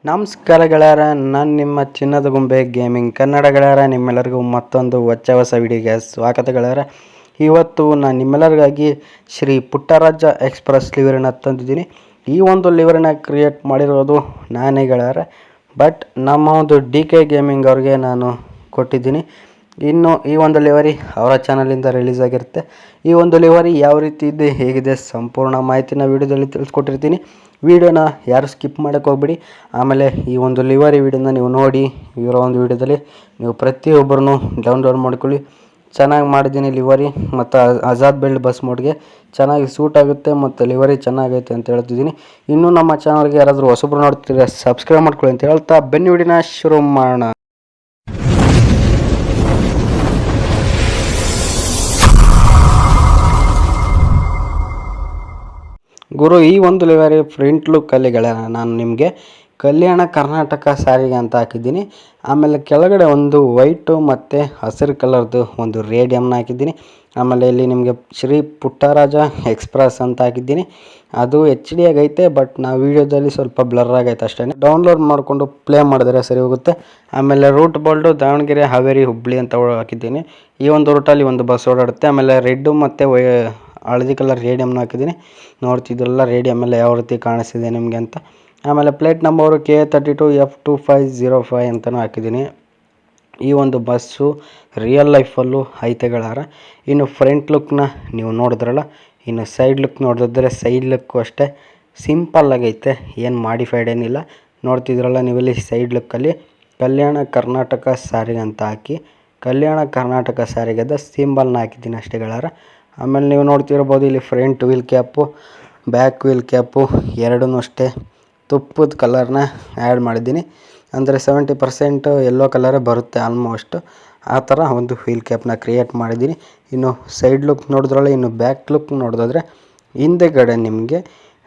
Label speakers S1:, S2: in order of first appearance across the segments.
S1: ನಮಸ್ಕಾರ ಗೆಳೆಯರ, ನಾನು ನಿಮ್ಮ ಚಿನ್ನದ ಗೊಂಬೆ ಗೇಮಿಂಗ್ ಕನ್ನಡ ಗೆಳೆಯರ. ನಿಮ್ಮೆಲ್ಲರಿಗೂ ಮತ್ತೊಂದು ಹೊಸ ವಿಡಿಯೋಗೆ ಸ್ವಾಗತ ಗೆಳೆಯರ. ಇವತ್ತು ನಾನು ನಿಮ್ಮೆಲ್ಲರಿಗಾಗಿ ಶ್ರೀ ಪುಟ್ಟರಾಜ ಎಕ್ಸ್ಪ್ರೆಸ್ ಲಿವರನ್ನ ತಂದಿದ್ದೀನಿ. ಈ ಒಂದು ಲಿವರನ್ನ ಕ್ರಿಯೇಟ್ ಮಾಡಿರೋದು ನಾನೇ ಗೆಳೆಯರ, ಬಟ್ ನಮ್ಮ ಒಂದು DK ಗೇಮಿಂಗ್ ಅವ್ರಿಗೆ ನಾನು ಕೊಟ್ಟಿದ್ದೀನಿ. ಇನ್ನು ಈ ಒಂದು ಲಿವರಿ ಅವರ ಚಾನಲಿಂದ ರಿಲೀಸ್ ಆಗಿರುತ್ತೆ. ಈ ಒಂದು ಲಿವರಿ ಯಾವ ರೀತಿ ಇದೆ, ಹೇಗಿದೆ, ಸಂಪೂರ್ಣ ಮಾಹಿತಿನ ವೀಡಿಯೋದಲ್ಲಿ ತಿಳಿಸ್ಕೊಟ್ಟಿರ್ತೀನಿ. ವೀಡಿಯೋನ ಯಾರು ಸ್ಕಿಪ್ ಮಾಡೋಕ್ಕೆ ಹೋಗ್ಬಿಡಿ. ಆಮೇಲೆ ಈ ಒಂದು ಲಿವರಿ ವೀಡಿಯೋನ ನೀವು ನೋಡಿ, ಇವರ ಒಂದು ವೀಡಿಯೋದಲ್ಲಿ ನೀವು ಪ್ರತಿಯೊಬ್ಬರನ್ನು ಡೌನ್ಲೋಡ್ ಮಾಡ್ಕೊಳ್ಳಿ. ಚೆನ್ನಾಗಿ ಮಾಡಿದ್ದೀನಿ ಲಿವರಿ, ಮತ್ತು ಆಜಾದ್ ಬೆಲ್ಟ್ ಬಸ್ ಮೋಡ್ಗೆ ಚೆನ್ನಾಗಿ ಸೂಟ್ ಆಗುತ್ತೆ, ಮತ್ತು ಲಿವರಿ ಚೆನ್ನಾಗೈತೆ ಅಂತ ಹೇಳ್ತಿದ್ದೀನಿ. ಇನ್ನೂ ನಮ್ಮ ಚಾನಲ್ಗೆ ಯಾರಾದರೂ ಹೊಸಬ್ರು ನೋಡ್ತಿದ್ರೆ ಸಬ್ಸ್ಕ್ರೈಬ್ ಮಾಡ್ಕೊಳ್ಳಿ ಅಂತ ಹೇಳ್ತಾ ಬನ್ನಿ ವಿಡಿಯೋನ ಶುರು ಮಾಡೋಣ. ಗುರು, ಈ ಒಂದು ಲಿವರಿ ಫ್ರಂಟ್ ಲುಕ್ಕಲ್ಲಿ ಗೆಳೆಯರ ನಾನು ನಿಮಗೆ ಕಲ್ಯಾಣ ಕರ್ನಾಟಕ ಸಾರಿಗೆ ಅಂತ ಹಾಕಿದ್ದೀನಿ. ಆಮೇಲೆ ಕೆಳಗಡೆ ಒಂದು ವೈಟು ಮತ್ತು ಹಸಿರು ಕಲರ್ದು ಒಂದು ರೇಡಿಯಮ್ನ ಹಾಕಿದ್ದೀನಿ. ಆಮೇಲೆ ಇಲ್ಲಿ ನಿಮಗೆ ಶ್ರೀ ಪುಟ್ಟರಾಜ ಎಕ್ಸ್ಪ್ರೆಸ್ ಅಂತ ಹಾಕಿದ್ದೀನಿ. ಅದು HD ಆಗೈತೆ, ಬಟ್ ನಾವು ವೀಡಿಯೋದಲ್ಲಿ ಸ್ವಲ್ಪ ಬ್ಲರ್ ಆಗೈತೆ ಅಷ್ಟೇ. ಡೌನ್ಲೋಡ್ ಮಾಡಿಕೊಂಡು ಪ್ಲೇ ಮಾಡಿದ್ರೆ ಸರಿ ಹೋಗುತ್ತೆ. ಆಮೇಲೆ ರೂಟ್ ಬೋಲ್ಡು ದಾವಣಗೆರೆ, ಹಾವೇರಿ, ಹುಬ್ಬಳ್ಳಿ ಅಂತ ಹಾಕಿದ್ದೀನಿ. ಈ ಒಂದು ರೂಟಲ್ಲಿ ಒಂದು ಬಸ್ ಓಡಾಡುತ್ತೆ. ಆಮೇಲೆ ರೆಡ್ಡು ಮತ್ತು ಹಳದಿ ಕಲರ್ ರೇಡಿಯಮ್ನ ಹಾಕಿದ್ದೀನಿ. ನೋಡ್ತಿದ್ರಲ್ಲ ರೇಡಿಯಮ್ ಯಾವ ರೀತಿ ಕಾಣಿಸ್ತಿದೆ ನಿಮಗೆ ಅಂತ. ಆಮೇಲೆ ಪ್ಲೇಟ್ ನಂಬರು K32F2505 ಅಂತಲೂ ಹಾಕಿದ್ದೀನಿ. ಈ ಒಂದು ಬಸ್ಸು ರಿಯಲ್ ಲೈಫಲ್ಲೂ ಐತೆ ಗೆಳೆಯರ. ಇನ್ನು ಫ್ರಂಟ್ ಲುಕ್ನ ನೀವು ನೋಡಿದ್ರಲ್ಲ, ಇನ್ನು ಸೈಡ್ ಲುಕ್ ನೋಡಿದ್ರೆ ಸೈಡ್ ಲುಕ್ಕು ಅಷ್ಟೇ ಸಿಂಪಲ್ಲಾಗೈತೆ, ಏನು ಮಾಡಿಫೈಡ್ ಏನಿಲ್ಲ. ನೋಡ್ತಿದ್ರಲ್ಲ ನೀವಿಲ್ಲಿ ಸೈಡ್ ಲುಕ್ಕಲ್ಲಿ ಕಲ್ಯಾಣ ಕರ್ನಾಟಕ ಸಾರಿಗೆ ಅಂತ ಹಾಕಿ ಕಲ್ಯಾಣ ಕರ್ನಾಟಕ ಸಾರಿಗೆದ ಸಿಂಬಲ್ನ ಹಾಕಿದ್ದೀನಿ ಅಷ್ಟೇ ಗೆಳೆಯರ. ಆಮೇಲೆ ನೀವು ನೋಡ್ತಿರ್ಬೋದು ಇಲ್ಲಿ front wheel cap, back wheel cap ಎರಡೂ ಅಷ್ಟೇ ತುಪ್ಪದ ಕಲರ್ನ ಆ್ಯಡ್ ಮಾಡಿದ್ದೀನಿ. ಅಂದರೆ 70% ಯೆಲ್ಲೋ ಕಲರೇ ಬರುತ್ತೆ ಆಲ್ಮೋಸ್ಟ್. ಆ ಥರ ಒಂದು ವೀಲ್ ಕ್ಯಾಪ್ನ ಕ್ರಿಯೇಟ್ ಮಾಡಿದ್ದೀನಿ. ಇನ್ನು ಸೈಡ್ ಲುಕ್ ನೋಡಿದ್ರಲ್ಲ, ಇನ್ನು ಬ್ಯಾಕ್ ಲುಕ್ ನೋಡಿದ್ರೆ ಹಿಂದೆಗಡೆ ನಿಮಗೆ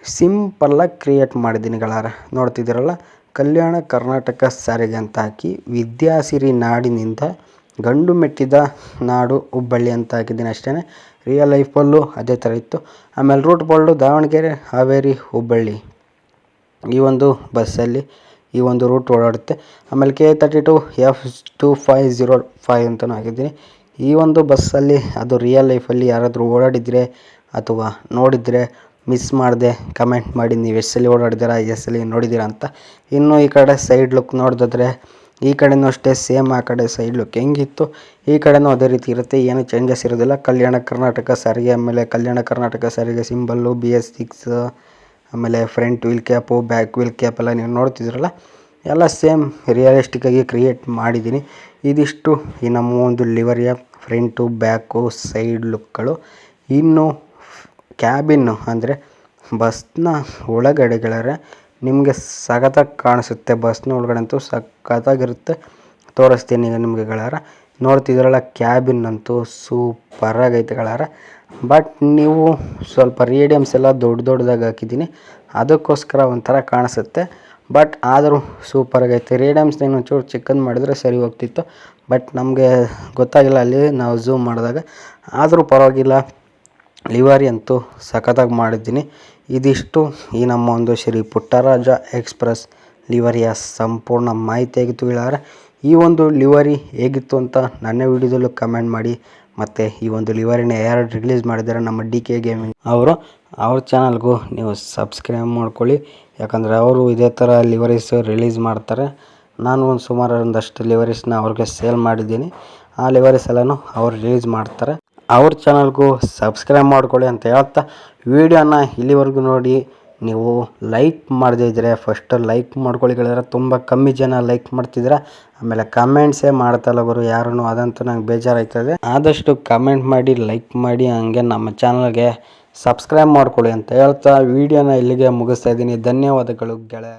S1: ಸಿಂಪಲ್ಲಾಗಿ ಕ್ರಿಯೇಟ್ ಮಾಡಿದ್ದೀನಿ ಗೆಳೆಯರ. ನೋಡ್ತಿದ್ದೀರಲ್ಲ, ಕಲ್ಯಾಣ ಕರ್ನಾಟಕ ಸಾರಿಗೆ ಅಂತ ಹಾಕಿ ವಿದ್ಯಾಸಿರಿ ನಾಡಿನಿಂದ ಗಂಡು ಮೆಟ್ಟಿದ ನಾಡು ಹುಬ್ಬಳ್ಳಿ ಅಂತ ಹಾಕಿದ್ದೀನಿ ಅಷ್ಟೇ. ರಿಯಲ್ ಲೈಫಲ್ಲೂ ಅದೇ ಥರ ಇತ್ತು. ಆಮೇಲೆ ರೂಟ್ ಬೋಲ್ಡು ದಾವಣಗೆರೆ, ಹಾವೇರಿ, ಹುಬ್ಬಳ್ಳಿ ಈ ಒಂದು ಬಸ್ಸಲ್ಲಿ ಈ ಒಂದು ರೂಟ್ ಓಡಾಡುತ್ತೆ. ಆಮೇಲೆ K32F2505 ಅಂತಲೂ ಹಾಕಿದ್ದೀನಿ. ಈ ಒಂದು ಬಸ್ಸಲ್ಲಿ ಅದು ರಿಯಲ್ ಲೈಫಲ್ಲಿ ಯಾರಾದರೂ ಓಡಾಡಿದರೆ ಅಥವಾ ನೋಡಿದರೆ ಮಿಸ್ ಮಾಡದೆ ಕಮೆಂಟ್ ಮಾಡಿ, ನೀವು ಎಷ್ಟಲ್ಲಿ ಓಡಾಡಿದ್ದೀರಾ, ಎಷ್ಟಲ್ಲಿ ನೋಡಿದ್ದೀರಾ ಅಂತ. ಇನ್ನು ಈ ಕಡೆ ಸೈಡ್ ಲುಕ್ ನೋಡಿದ್ರೆ ಈ ಕಡೆನೂ ಅಷ್ಟೇ ಸೇಮ್, ಆ ಕಡೆ ಸೈಡ್ ಲುಕ್ ಹೆಂಗಿತ್ತು ಈ ಕಡೆನೂ ಅದೇ ರೀತಿ ಇರುತ್ತೆ, ಏನು ಚೇಂಜಸ್ ಇರೋದಿಲ್ಲ. ಕಲ್ಯಾಣ ಕರ್ನಾಟಕ ಸಾರಿಗೆ, ಆಮೇಲೆ ಕಲ್ಯಾಣ ಕರ್ನಾಟಕ ಸಾರಿಗೆ ಸಿಂಬಲ್ಲು BS6, ಆಮೇಲೆ front wheel cap, back wheel cap ಎಲ್ಲ ನೀವು ನೋಡ್ತಿದ್ರಲ್ಲ, ಎಲ್ಲ ಸೇಮ್ ರಿಯಲಿಸ್ಟಿಕ್ಕಾಗಿ ಕ್ರಿಯೇಟ್ ಮಾಡಿದ್ದೀನಿ. ಇದಿಷ್ಟು ಈ ನಮ್ಮ ಒಂದು ಲಿವರಿಯ ಫ್ರಂಟು ಬ್ಯಾಕು ಸೈಡ್ ಲುಕ್ಗಳು. ಇನ್ನು ಕ್ಯಾಬಿನ್ನು ಅಂದರೆ ಬಸ್ನ ಒಳಗಡೆಗಳರೆ ನಿಮಗೆ ಸಖತ್ತಾಗಿ ಕಾಣಿಸುತ್ತೆ. ಬಸ್ನ ಒಳಗಡೆ ಅಂತೂ ಸಖತ್ತಾಗಿರುತ್ತೆ, ತೋರಿಸ್ತೀನಿ ಈಗ ನಿಮಗೆ ಗೆಳೆಯರ. ನೋಡ್ತಿದ್ರಲ್ಲ, ಕ್ಯಾಬಿನ್ ಅಂತೂ ಸೂಪರಾಗೈತೆ ಗೆಳೆಯರ. ಬಟ್ ನೀವು ಸ್ವಲ್ಪ ರೇಡಿಯಮ್ಸ್ ಎಲ್ಲ ದೊಡ್ಡದಾಗಿ ಹಾಕಿದ್ದೀನಿ, ಅದಕ್ಕೋಸ್ಕರ ಒಂಥರ ಕಾಣಿಸುತ್ತೆ. ಬಟ್ ಆದರೂ ಸೂಪರಾಗೈತೆ. ರೇಡಿಯಮ್ಸ್ನ ಇನ್ನೊಂಚೂರು ಚಿಕ್ಕದು ಮಾಡಿದರೆ ಸರಿ ಹೋಗ್ತಿತ್ತು, ಬಟ್ ನಮಗೆ ಗೊತ್ತಾಗಿಲ್ಲ ಅಲ್ಲಿ ನಾವು ಝೂಮ್ ಮಾಡಿದಾಗ. ಆದರೂ ಪರವಾಗಿಲ್ಲ, ಲಿವರಿ ಅಂತೂ ಸಖತ್ತಾಗಿ ಮಾಡಿದ್ದೀನಿ. ಇದಿಷ್ಟು ಈ ನಮ್ಮ ಒಂದು ಶ್ರೀ ಪುಟ್ಟರಾಜ ಎಕ್ಸ್ಪ್ರೆಸ್ ಲಿವರಿಯ ಸಂಪೂರ್ಣ ಮಾಹಿತಿಯಾಗಿತ್ತು ಗೆಳೆಯರ. ಈ ಒಂದು ಲಿವರಿ ಹೇಗಿತ್ತು ಅಂತ ನನ್ನ ವಿಡಿಯೋದಲ್ಲೂ ಕಮೆಂಟ್ ಮಾಡಿ. ಮತ್ತು ಈ ಒಂದು ಲಿವರಿನ ಯಾರು ರಿಲೀಸ್ ಮಾಡಿದ್ದಾರೆ ನಮ್ಮ DK ಗೇಮಿಂಗ್ ಅವ್ರ ಚಾನಲ್ಗೂ ನೀವು ಸಬ್ಸ್ಕ್ರೈಬ್ ಮಾಡ್ಕೊಳ್ಳಿ. ಯಾಕಂದರೆ ಅವರು ಇದೇ ಥರ ಲಿವರೀಸ್ ರಿಲೀಸ್ ಮಾಡ್ತಾರೆ. ನಾನು ಒಂದು ಸುಮಾರು ಒಂದಷ್ಟು ಲಿವರೀಸ್ನ ಅವ್ರಿಗೆ ಸೇಲ್ ಮಾಡಿದ್ದೀನಿ. ಆ ಲಿವರೀಸ್ ಎಲ್ಲನೂ ಅವ್ರು ರಿಲೀಸ್ ಮಾಡ್ತಾರೆ. ಅವ್ರ ಚಾನಲ್ಗೂ ಸಬ್ಸ್ಕ್ರೈಬ್ ಮಾಡ್ಕೊಳ್ಳಿ ಅಂತ ಹೇಳ್ತಾ, ವಿಡಿಯೋನ ಇಲ್ಲಿವರೆಗೂ ನೋಡಿ ನೀವು ಲೈಕ್ ಮಾಡದೇ ಇದ್ದರೆ ಫಸ್ಟ್ ಲೈಕ್ ಮಾಡ್ಕೊಳ್ಳಿ ಗೆಳೆಯರೆ. ತುಂಬ ಕಮ್ಮಿ ಜನ ಲೈಕ್ ಮಾಡ್ತಿದ್ದೀರಾ. ಆಮೇಲೆ ಕಮೆಂಟ್ಸೇ ಮಾಡ್ತಾಯಿಲ್ಲ ಗುರು ಯಾರೂ, ಅದಂತೂ ನಂಗೆ ಬೇಜಾರಾಯ್ತದೆ. ಆದಷ್ಟು ಕಮೆಂಟ್ ಮಾಡಿ, ಲೈಕ್ ಮಾಡಿ, ಹಂಗೆ ನಮ್ಮ ಚಾನಲ್ಗೆ ಸಬ್ಸ್ಕ್ರೈಬ್ ಮಾಡ್ಕೊಳ್ಳಿ ಅಂತ ಹೇಳ್ತಾ ವಿಡಿಯೋನ ಇಲ್ಲಿಗೆ ಮುಗಿಸ್ತಾ ಇದ್ದೀನಿ. ಧನ್ಯವಾದಗಳು ಗೆಳೆಯ.